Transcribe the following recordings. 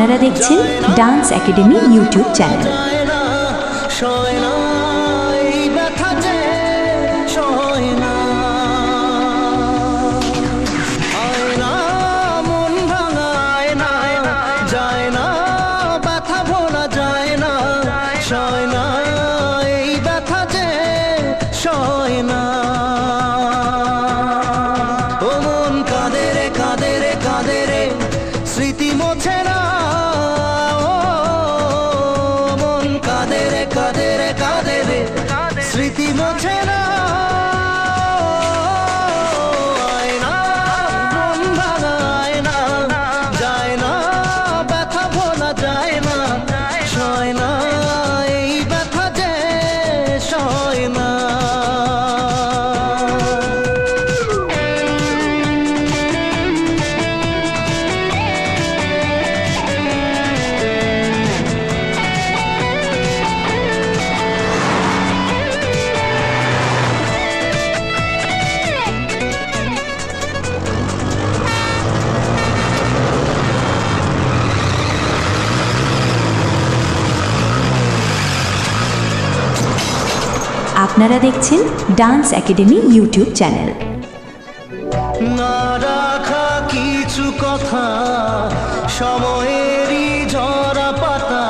আপনারা দেখছেন dance academy YouTube channel. স্মৃতি মোছে না, মন কাঁদে রে কাঁদে রে কাঁদে রে, স্মৃতি মোছে না, আয়না মন ভাঙায় না, যায় না ব্যথা ভোলা যায় না, সয় না এই ব্যথা যে সয় না। আপনারা দেখছেন ডান্স একাডেমি ইউটিউব চ্যানেল। না রাখা কিছু কথা, সময়েরই ঝরা পাতা,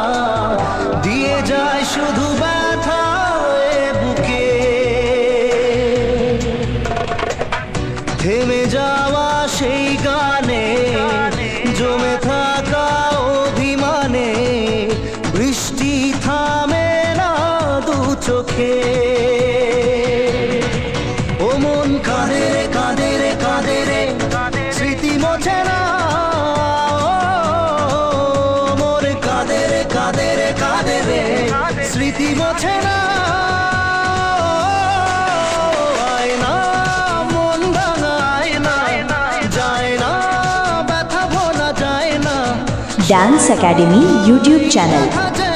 দিয়ে যায় শুধু ব্যথা এ বুকে, থেমে যাওয়া সেই গানে, জমে থাকা অভিমানে, বৃষ্টি থামে না দু চোখে, ও মন কাঁদে রে কাঁদে রে কাঁদে রে, স্মৃতি মোছে না, মোর কাঁদে রে কাঁদে রে কাঁদে রে, স্মৃতি মোছে না, আয়না মন ভাঙায় না, যায় না ব্যথা ভোলা যায় না, ডান্স একাডেমি ইউটিউব চ্যানেল। ব্যথা যে